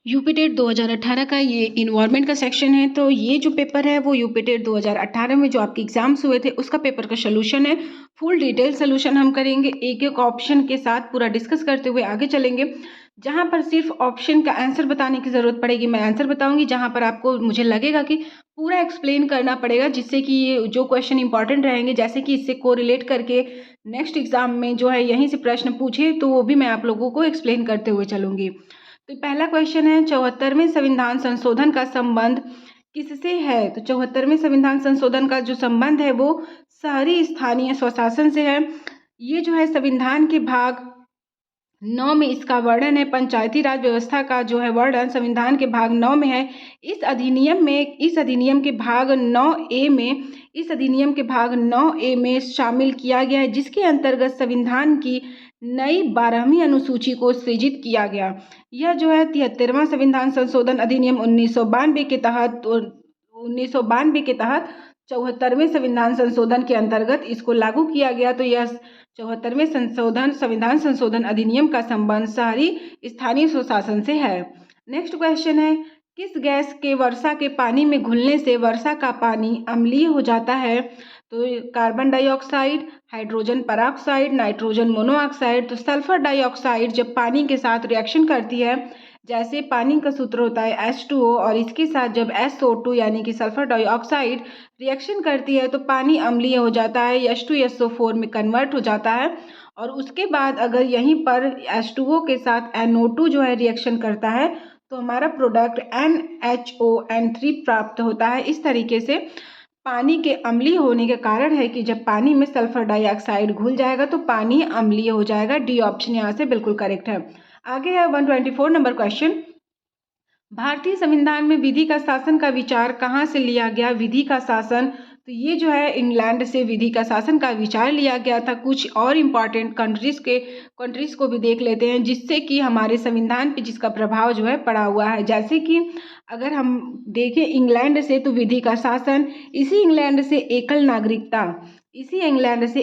UP TET 2018 का ये environment का सेक्शन है। तो ये जो पेपर है वो यूपी टेट 2018 में जो आपके एग्जाम्स हुए थे उसका पेपर का सोल्यूशन है। फुल डिटेल सोल्यूशन हम करेंगे, एक एक ऑप्शन के साथ पूरा डिस्कस करते हुए आगे चलेंगे। जहां पर सिर्फ ऑप्शन का आंसर बताने की ज़रूरत पड़ेगी, मैं आंसर बताऊंगी। जहां पर आपको मुझे लगेगा कि पूरा एक्सप्लेन करना पड़ेगा, जिससे कि ये जो क्वेश्चन इंपॉर्टेंट रहेंगे, जैसे कि इससे कोरिलेट करके नेक्स्ट एग्जाम में जो है यहीं से प्रश्न पूछे, तो वो भी मैं आप लोगों को एक्सप्लेन करते हुए चलूंगी। तो पहला क्वेश्चन है, 74वें संविधान संशोधन का संबंध किससे है? तो 74वें संविधान संशोधन का जो संबंध है वो शहरी स्थानीय स्वशासन से है। ये जो है संविधान के भाग 9 में इसका वर्णन है। पंचायती राज व्यवस्था का जो है वर्णन संविधान के भाग 9 में है। इस अधिनियम के भाग 9 ए में शामिल किया गया है, जिसके अंतर्गत संविधान की नई 12वीं अनुसूची को सृजित किया गया। यह जो है 73वां संविधान संशोधन अधिनियम 1992 के तहत 74वें संविधान संशोधन के अंतर्गत इसको लागू किया गया। तो यह 74वें संविधान संशोधन अधिनियम का संबंध शहरी स्थानीय स्वशासन से है। नेक्स्ट क्वेश्चन है, किस गैस के वर्षा के पानी में घुलने से वर्षा का पानी अम्लीय हो जाता है? तो carbon dioxide, hydrogen peroxide, nitrogen monoxide. तो सल्फर डाइऑक्साइड जब पानी के साथ रिएक्शन करती है, जैसे पानी का सूत्र होता है H2O, और इसके साथ जब SO2 यानी कि सल्फर डाइऑक्साइड रिएक्शन करती है तो पानी अम्लीय हो जाता है, H2SO4 में कन्वर्ट हो जाता है। और उसके बाद अगर यहीं पर H2O के साथ NO2 जो है रिएक्शन करता है तो हमारा प्रोडक्ट NHON3 प्राप्त होता है। इस तरीके से पानी के अम्लीय होने का कारण है कि जब पानी में सल्फर डाइऑक्साइड घुल जाएगा तो पानी अम्लीय हो जाएगा। डी ऑप्शन यहाँ से बिल्कुल करेक्ट है। आगे है 124 नंबर क्वेश्चन, भारतीय संविधान में विधि का शासन का विचार कहाँ से लिया गया? विधि का शासन, तो ये जो है इंग्लैंड से विधि का शासन का विचार लिया गया था। कुछ और इम्पॉर्टेंट कंट्रीज को भी देख लेते हैं, जिससे कि हमारे संविधान पे जिसका प्रभाव जो है पड़ा हुआ है। जैसे कि अगर हम देखें इंग्लैंड से, तो विधि का शासन, इसी इंग्लैंड से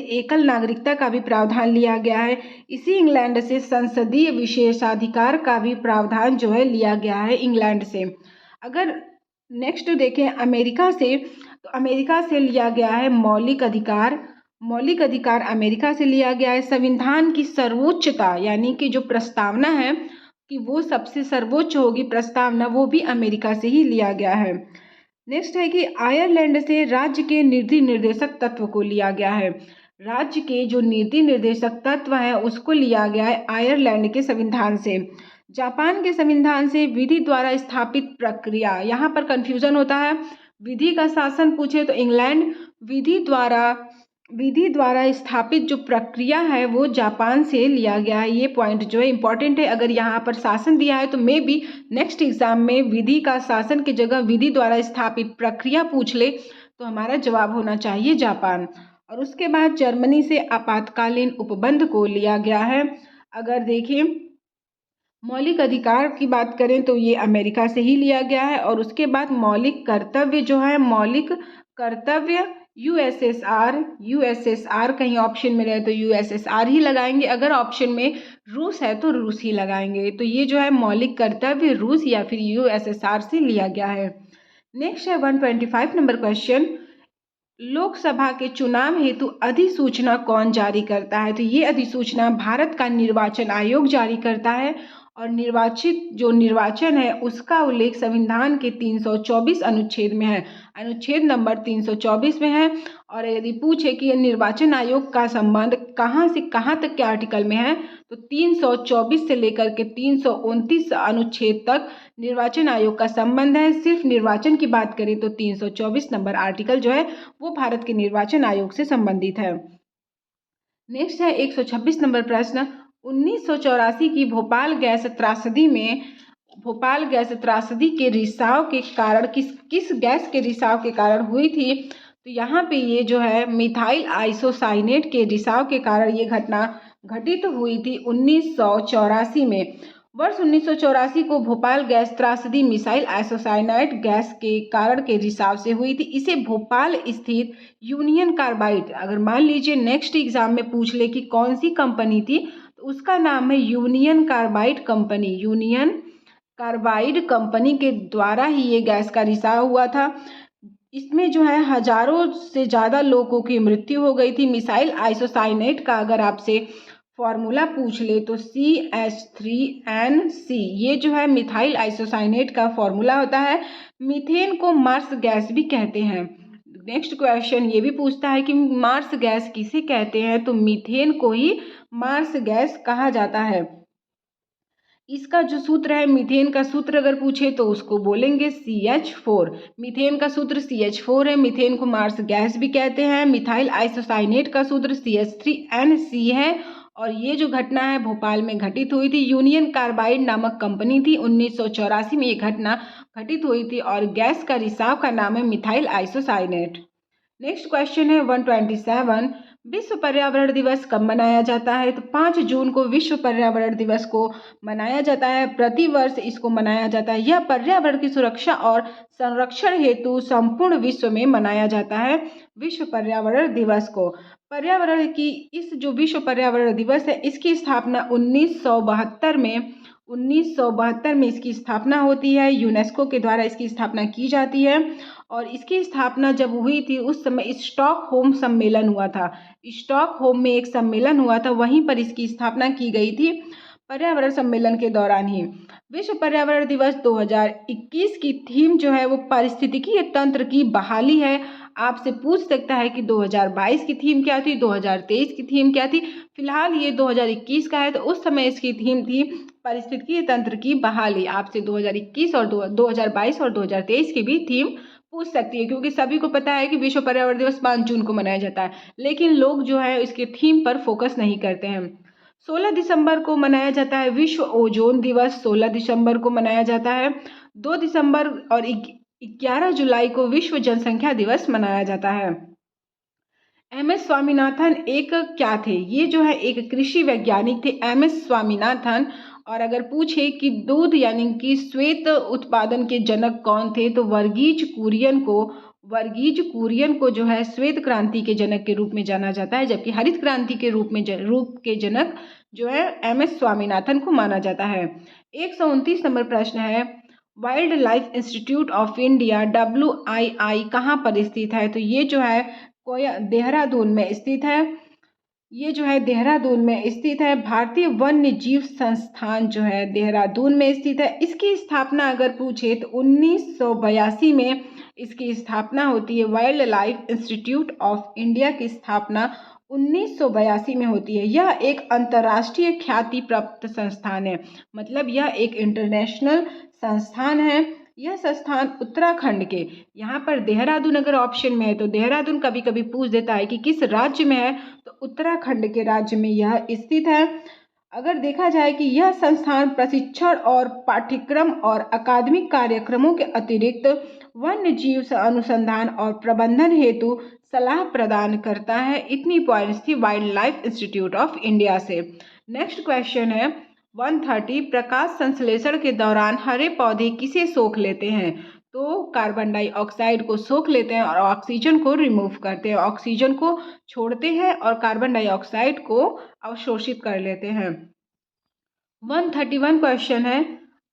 एकल नागरिकता का भी प्रावधान लिया गया है। इसी इंग्लैंड से संसदीय विशेषाधिकार का भी प्रावधान जो है लिया गया है इंग्लैंड से। अगर नेक्स्ट देखें अमेरिका से, तो अमेरिका से लिया गया है मौलिक अधिकार अमेरिका से लिया गया है। संविधान की सर्वोच्चता यानी कि जो प्रस्तावना है कि वो सबसे सर्वोच्च होगी प्रस्तावना, वो भी अमेरिका से ही लिया गया है। नेक्स्ट है कि आयरलैंड से राज्य के नीति निर्देशक तत्व को लिया गया है। राज्य के जो नीति निर्देशक तत्व है उसको लिया गया है आयरलैंड के संविधान से। जापान के संविधान से विधि द्वारा स्थापित प्रक्रिया, यहाँ पर कंफ्यूजन होता है। विधि का शासन पूछे तो इंग्लैंड, विधि द्वारा स्थापित जो प्रक्रिया है वो जापान से लिया गया है। ये पॉइंट जो है इंपॉर्टेंट है। अगर यहाँ पर शासन दिया है तो मे बी नेक्स्ट एग्जाम में विधि का शासन की जगह विधि द्वारा स्थापित प्रक्रिया पूछ ले, तो हमारा जवाब होना चाहिए जापान। और उसके बाद जर्मनी से आपातकालीन उपबंध को लिया गया है। अगर देखिए मौलिक अधिकार की बात करें तो ये अमेरिका से ही लिया गया है। और उसके बाद मौलिक कर्तव्य जो है, मौलिक कर्तव्य यूएसएसआर कहीं ऑप्शन में रहे तो यूएसएसआर ही लगाएंगे, अगर ऑप्शन में रूस है तो रूस ही लगाएंगे। तो ये जो है मौलिक कर्तव्य रूस या फिर यूएसएसआर से लिया गया है। नेक्स्ट है 125 नंबर क्वेश्चन, लोकसभा के चुनाव हेतु अधिसूचना कौन जारी करता है? तो ये अधिसूचना भारत का निर्वाचन आयोग जारी करता है। और निर्वाचन है उसका उल्लेख संविधान के 324 अनुच्छेद में है, अनुच्छेद नंबर 324 में है। और यदि पूछे कि यह निर्वाचन आयोग का संबंध कहाँ से कहाँ तक के आर्टिकल में है, तो 324 से लेकर के 329 अनुच्छेद तक निर्वाचन आयोग का संबंध है। सिर्फ निर्वाचन की बात करें तो 324 नंबर आर्टिकल जो है वो भारत के निर्वाचन आयोग से संबंधित है। नेक्स्ट है 126 नंबर प्रश्न, 1984 की भोपाल गैस त्रासदी के रिसाव के कारण किस गैस के रिसाव के कारण हुई थी? तो यहाँ पे ये जो है मिथाइल आइसोसाइनेट के रिसाव के कारण ये घटना घटित हुई थी 1984 में। वर्ष 1984 को भोपाल गैस त्रासदी मिसाइल आइसोसाइनाइट गैस के कारण के रिसाव से हुई थी। इसे भोपाल स्थित यूनियन कार्बाइड, अगर मान लीजिए नेक्स्ट एग्जाम में पूछ ले कि कौन सी कंपनी थी, तो उसका नाम है union carbide company, union carbide company के द्वारा ही ये गैस का रिसाव हुआ था। इसमें जो है हजारों से ज़्यादा लोगों की मृत्यु हो गई थी। मिसाइल आइसोसाइनेट का अगर आपसे फॉर्मूला पूछ ले तो CH3NC, ये जो है मिथाइल आइसोसाइनेट का फॉर्मूला होता है। मीथेन को मार्स गैस भी कहते हैं। नेक्स्ट क्वेश्चन ये भी पूछता है कि मार्स गैस किसे कहते हैं, तो मीथेन को ही मार्स गैस कहा जाता है। इसका जो सूत्र है, मीथेन का सूत्र अगर पूछे तो उसको बोलेंगे CH4। मीथेन का सूत्र CH4 है। मीथेन को मार्स गैस भी कहते हैं। मिथाइल आइसोसाइनेट का सूत्र CH3NC है। और ये जो घटना है भोपाल में घटित हुई थी। यूनियन कार्बाइड नामक कंपनी थी। 1984 में ये घटना घटित हुई थी और गैस का रिसाव का नाम है मिथाइल आइसोसाइनेट। नेक्स्ट क्वेश्चन है 127। विश्व पर्यावरण दिवस कब मनाया जाता है, तो 5 जून को विश्व पर्यावरण दिवस को मनाया जाता है। प्रतिवर्ष इसको मनाया जाता है। यह पर्यावरण की सुरक्षा और संरक्षण हेतु संपूर्ण विश्व में मनाया जाता है विश्व पर्यावरण दिवस को। पर्यावरण की इस जो विश्व पर्यावरण दिवस है, इसकी स्थापना 1972 में इसकी स्थापना होती है। यूनेस्को के द्वारा इसकी स्थापना की जाती है। और इसकी स्थापना जब हुई थी उस समय स्टॉकहोम सम्मेलन हुआ था। स्टॉकहोम में एक सम्मेलन हुआ था, वहीं पर इसकी स्थापना की गई थी पर्यावरण सम्मेलन के दौरान ही। विश्व पर्यावरण दिवस 2021 की थीम जो है वो पारिस्थितिकीय तंत्र की बहाली है। आपसे पूछ सकता है कि 2022 की थीम क्या थी, 2023 की थीम क्या थी। फिलहाल ये 2021 का है, तो उस समय इसकी थीम थी पारिस्थितिकीय तंत्र की बहाली। आपसे 2021 और 2022 और 2023 की भी थीम पूछ सकती है, क्योंकि सभी को पता है कि विश्व पर्यावरण दिवस 5 जून को मनाया जाता है, लेकिन लोग जो है इसके थीम पर फोकस नहीं करते हैं। 16 दिसंबर को मनाया जाता है विश्व ओजोन दिवस। 16 दिसंबर को मनाया जाता है। 2 दिसंबर और 11 जुलाई को विश्व जनसंख्या दिवस मनाया जाता है। MS स्वामीनाथन एक क्या थे, ये जो है एक कृषि वैज्ञानिक थे MS स्वामीनाथन। और अगर पूछे कि दूध यानी कि श्वेत उत्पादन के जनक कौन थे, तो वर्गीज कुरियन को जो है श्वेत क्रांति के जनक के रूप में जाना जाता है, जबकि हरित क्रांति के रूप के जनक जो है MS स्वामीनाथन को माना जाता है। 129 नंबर प्रश्न है, wild life institute of India WII कहाँ पर स्थित है, तो ये जो है देहरादून में स्थित है। ये जो है देहरादून में स्थित है। भारतीय वन्य जीव संस्थान जो है देहरादून में स्थित है। इसकी स्थापना अगर पूछे तो 1982 में इसकी स्थापना होती है। Wild life institute of India की स्थापना 1982 में होती है। यह एक अंतर्राष्ट्रीय ख्याति प्राप्त संस्थान है, मतलब यह एक इंटरनेशनल संस्थान है। यह संस्थान उत्तराखंड के, यहाँ पर देहरादून अगर ऑप्शन में है तो देहरादून कभी कभी पूछ देता है कि किस राज्य में है, तो उत्तराखंड के राज्य में यह स्थित है। अगर देखा जाए कि यह संस्थान प्रशिक्षण और पाठ्यक्रम और अकादमिक कार्यक्रमों के अतिरिक्त वन्य जीव अनुसंधान और प्रबंधन हेतु सलाह प्रदान करता है। इतनी पॉइंट्स थी wild life institute of India से। नेक्स्ट क्वेश्चन है 130। प्रकाश संश्लेषण के दौरान हरे पौधे किसे सोख लेते हैं, तो कार्बन डाइऑक्साइड को सोख लेते हैं और ऑक्सीजन को रिमूव करते हैं। ऑक्सीजन को छोड़ते हैं और कार्बन डाइऑक्साइड को अवशोषित कर लेते हैं। 131 क्वेश्चन है,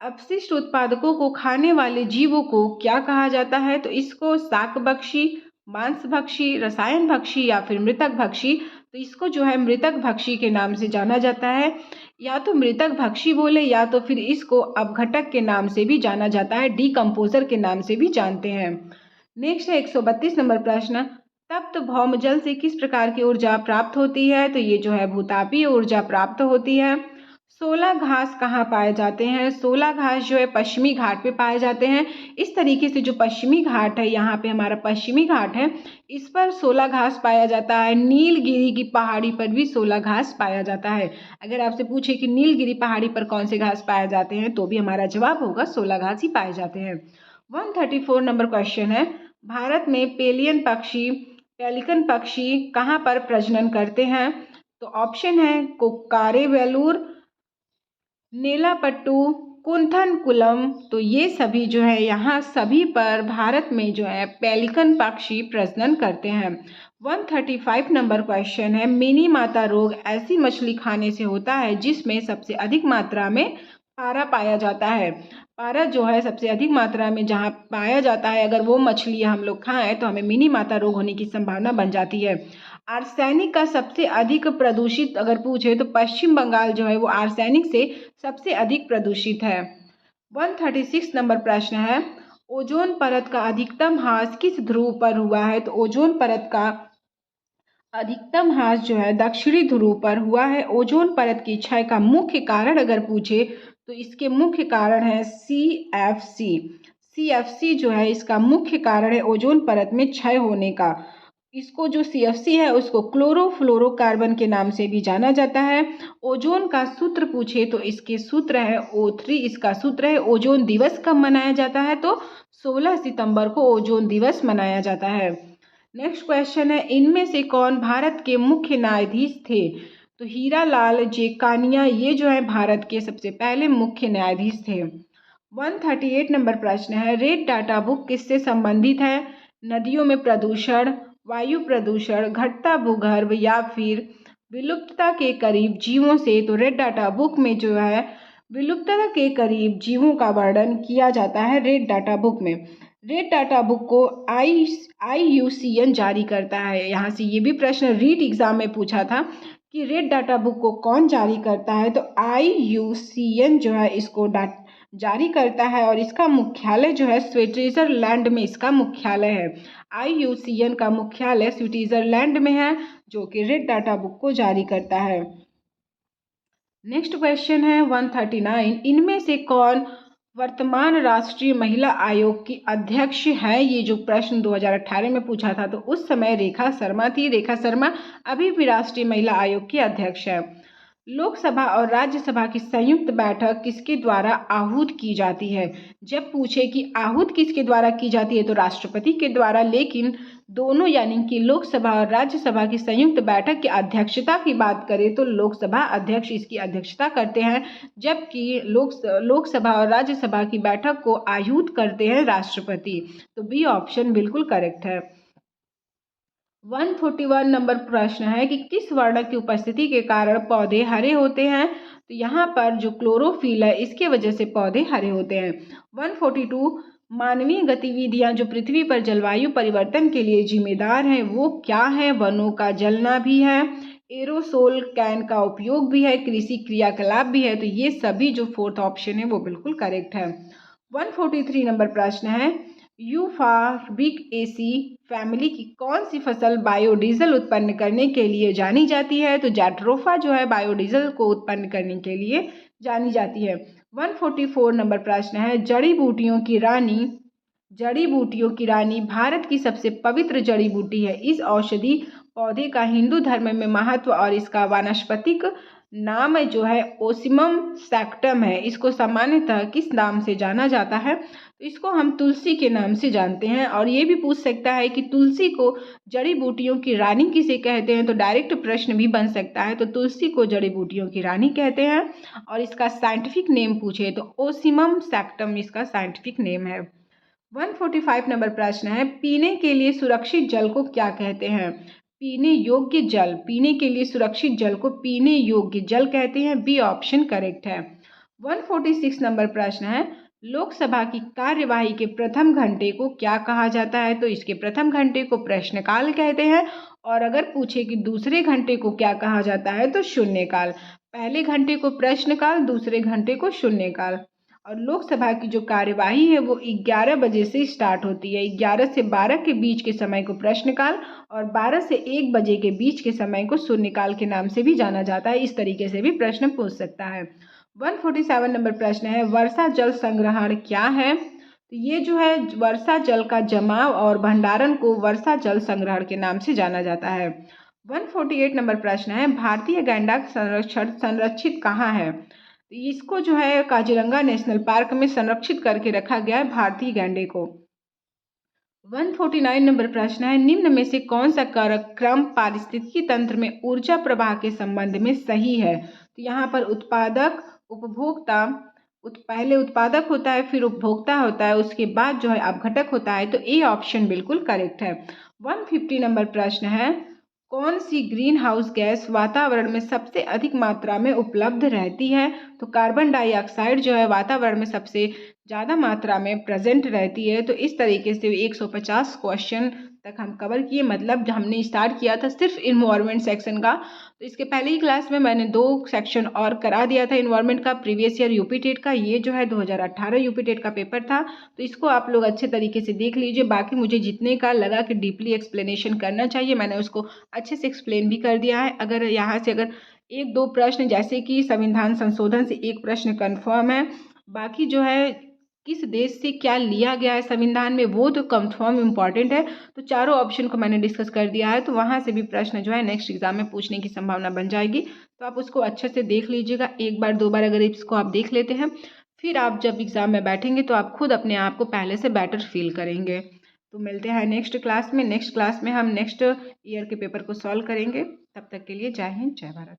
अपशिष्ट उत्पादकों को खाने वाले जीवों को क्या कहा जाता है, तो इसको शाकभक्षी, मांसभक्षी, रसायन भक्षी या फिर मृतक भक्षी। तो इसको जो है मृतक भक्षी के नाम से जाना जाता है। या तो मृतक भक्षी बोले या तो फिर इसको अपघटक के नाम से भी जाना जाता है, डिकम्पोजर के नाम से भी जानते हैं। नेक्स्ट है 132 नंबर प्रश्न, तप्त भौमजल से किस प्रकार की ऊर्जा प्राप्त होती है, तो ये जो है भूतापीय ऊर्जा प्राप्त होती है। 16 घास कहाँ पाए जाते हैं, 16 घास जो है पश्चिमी घाट पे पाए जाते हैं। इस तरीके से जो पश्चिमी घाट है, यहाँ पे हमारा पश्चिमी घाट है, इस पर 16 घास पाया जाता है। नीलगिरी की पहाड़ी पर भी 16 घास पाया जाता है। अगर आपसे पूछे कि नीलगिरी पहाड़ी पर कौन से घास पाए जाते हैं, तो भी हमारा जवाब होगा 16 घास ही पाए जाते हैं। 134 नंबर क्वेश्चन है, भारत में पेलिकन पक्षी कहाँ पर प्रजनन करते हैं, तो ऑप्शन है कोक्कारे वेलूर, नेलापट्टू, कुंथनकुलम। तो ये सभी जो है यहाँ सभी पर भारत में जो है पेलिकन पक्षी प्रजनन करते हैं। 135 नंबर क्वेश्चन है, मिनी माता रोग ऐसी मछली खाने से होता है जिसमें सबसे अधिक मात्रा में पारा पाया जाता है। पारा जो है सबसे अधिक मात्रा में जहाँ पाया जाता है, अगर वो मछली हम लोग खाएं तो हमें मिनी माता रोग होने की संभावना बन जाती है। आर्सेनिक का सबसे अधिक प्रदूषित अगर पूछे तो पश्चिम बंगाल जो है वो आर्सेनिक से सबसे अधिक प्रदूषित है। 136 नंबर प्रश्न है, ओजोन परत का अधिकतम ह्रास किस ध्रुव पर हुआ है? तो ओजोन परत का अधिकतम ह्रास जो है दक्षिणी ध्रुव पर हुआ है। ओजोन परत की क्षय का मुख्य कारण अगर पूछे तो इसके मुख्य कारण है CFC। CFC जो है इसका मुख्य कारण है ओजोन परत में क्षय होने का। इसको जो CFC है उसको क्लोरोफ्लोरोकार्बन के नाम से भी जाना जाता है। ओजोन का सूत्र पूछे तो इसके सूत्र है O3। इसका सूत्र है। ओजोन दिवस कब मनाया जाता है? तो 16 सितंबर को ओजोन दिवस मनाया जाता है। नेक्स्ट क्वेश्चन है, इनमें से कौन भारत के मुख्य न्यायाधीश थे? तो हीरालाल जेकानिया ये जो है भारत के सबसे पहले मुख्य न्यायाधीश थे। 138 नंबर प्रश्न है, रेड डाटा बुक किससे संबंधित है? नदियों में प्रदूषण, वायु प्रदूषण, घटता भूगर्भ या फिर विलुप्तता के करीब जीवों से? तो रेड डाटा बुक में जो है विलुप्तता के करीब जीवों का वर्णन किया जाता है रेड डाटा बुक में। रेड डाटा बुक को IUCN जारी करता है। यहाँ से ये भी प्रश्न रीट एग्जाम में पूछा था कि रेड डाटा बुक को कौन जारी करता है? तो IUCN जो है इसको जारी करता है और इसका मुख्यालय जो है स्विट्जरलैंड में इसका मुख्यालय है। IUCN का मुख्यालय स्विट्जरलैंड में है जो कि रेड डाटा बुक को जारी करता है। नेक्स्ट क्वेश्चन है 139, इनमें से कौन वर्तमान राष्ट्रीय महिला आयोग की अध्यक्ष है? ये जो प्रश्न 2018 में पूछा था तो उस समय रेखा शर्मा थी। रेखा शर्मा अभी भी राष्ट्रीय महिला आयोग की अध्यक्ष है। लोकसभा और राज्यसभा की संयुक्त बैठक किसके द्वारा आहूत की जाती है? जब पूछे कि आहूत किसके द्वारा की जाती है तो राष्ट्रपति के द्वारा, लेकिन दोनों यानी कि लोकसभा और राज्यसभा की संयुक्त बैठक की अध्यक्षता की बात करें तो लोकसभा अध्यक्ष इसकी अध्यक्षता करते हैं, जबकि लोकसभा और राज्यसभा की बैठक को आहूत करते हैं राष्ट्रपति। तो बी ऑप्शन बिल्कुल करेक्ट है। 141 नंबर प्रश्न है कि किस वर्ण की उपस्थिति के कारण पौधे हरे होते हैं? तो यहाँ पर जो क्लोरोफिल है इसके वजह से पौधे हरे होते हैं। 142, मानवीय गतिविधियां जो पृथ्वी पर जलवायु परिवर्तन के लिए जिम्मेदार हैं वो क्या है? वनों का जलना भी है, एरोसोल कैन का उपयोग भी है, कृषि क्रियाकलाप भी है। तो ये सभी जो फोर्थ ऑप्शन है वो बिल्कुल करेक्ट है। 143 नंबर प्रश्न है, यूफॉर्बिक फैमिली की कौन सी फसल बायोडीजल उत्पन्न करने के लिए जानी जाती है? तो जैट्रोफा जो है बायोडीजल को उत्पन्न करने के लिए जानी जाती है। 144 नंबर प्रश्न है, जड़ी बूटियों की रानी भारत की सबसे पवित्र जड़ी बूटी है। इस औषधि पौधे का हिंदू धर्म में महत्व और इसका वानस्पतिक नाम जो है ओसिमम सैक्टम है। इसको सामान्यतः किस नाम से जाना जाता है? तो इसको हम तुलसी के नाम से जानते हैं। और ये भी पूछ सकता है कि तुलसी को जड़ी बूटियों की रानी किसे कहते हैं? तो डायरेक्ट प्रश्न भी बन सकता है। तो तुलसी को जड़ी बूटियों की रानी कहते हैं और इसका साइंटिफिक नेम पूछे तो ओसिमम सैक्टम इसका साइंटिफिक नेम है। 145 नंबर प्रश्न है, पीने के लिए सुरक्षित जल को क्या कहते हैं? पीने योग्य जल, पीने के लिए सुरक्षित जल को पीने योग्य जल कहते हैं। बी ऑप्शन करेक्ट है। 146 नंबर प्रश्न है, लोकसभा की कार्यवाही के प्रथम घंटे को क्या कहा जाता है? तो इसके प्रथम घंटे को प्रश्नकाल कहते हैं और अगर पूछे कि दूसरे घंटे को क्या कहा जाता है तो शून्यकाल। पहले घंटे को प्रश्नकाल, दूसरे घंटे को शून्यकाल। और लोकसभा की जो कार्यवाही है वो 11 बजे से स्टार्ट होती है। 11 से 12 के बीच के समय को प्रश्नकाल और 12 से 1 बजे के बीच के समय को शून्यकाल के नाम से भी जाना जाता है। इस तरीके से भी प्रश्न पूछ सकता है। 147 नंबर प्रश्न है, वर्षा जल संग्रहण क्या है? तो ये जो है वर्षा जल का जमाव और भंडारण को वर्षा जल संग्रहण के नाम से जाना जाता है। 148 नंबर प्रश्न है, भारतीय गैंडा संरक्षित कहाँ है? तो इसको जो है काजीरंगा नेशनल पार्क में संरक्षित करके रखा गया है भारतीय गैंडे को। 149 नंबर प्रश्न है, निम्न में से कौन सा क्रम पारिस्थितिकी तंत्र में ऊर्जा प्रवाह के संबंध में सही है? तो यहाँ पर उत्पादक, उपभोक्ता, पहले उत्पादक होता है फिर उपभोक्ता होता है, उसके बाद जो है अपघटक होता है। तो ए ऑप्शन बिल्कुल करेक्ट है। 150 नंबर प्रश्न है, कौन सी ग्रीन हाउस गैस वातावरण में सबसे अधिक मात्रा में उपलब्ध रहती है? तो कार्बन डाइऑक्साइड जो है वातावरण में सबसे ज़्यादा मात्रा में प्रेजेंट रहती है। तो इस तरीके से 150 क्वेश्चन तक हम कवर किए, मतलब हमने स्टार्ट किया था सिर्फ इन्वायरमेंट सेक्शन का। तो इसके पहले ही क्लास में मैंने 2 सेक्शन और करा दिया था इन्वायरमेंट का, प्रीवियस ईयर यूपी टेट का। ये जो है 2018 यूपी टेट का पेपर था, तो इसको आप लोग अच्छे तरीके से देख लीजिए। बाकी मुझे जितने का लगा कि डीपली एक्सप्लेनेशन करना चाहिए, मैंने उसको अच्छे से एक्सप्लेन भी कर दिया है। अगर यहाँ से अगर 1-2 प्रश्न, जैसे कि संविधान संशोधन से एक प्रश्न कन्फर्म है, बाकी जो है किस देश से क्या लिया गया है संविधान में, वो तो कंफर्म इम्पॉर्टेंट है। तो चारों ऑप्शन को मैंने डिस्कस कर दिया है, तो वहाँ से भी प्रश्न जो है नेक्स्ट एग्जाम में पूछने की संभावना बन जाएगी। तो आप उसको अच्छे से देख लीजिएगा, एक बार 2 बार अगर इसको आप देख लेते हैं, फिर आप जब एग्ज़ाम में बैठेंगे तो आप खुद अपने आप को पहले से बेटर फील करेंगे। तो मिलते हैं नेक्स्ट क्लास में। नेक्स्ट क्लास में हम नेक्स्ट ईयर के पेपर को सॉल्व करेंगे। तब तक के लिए जय हिंद, जय भारत।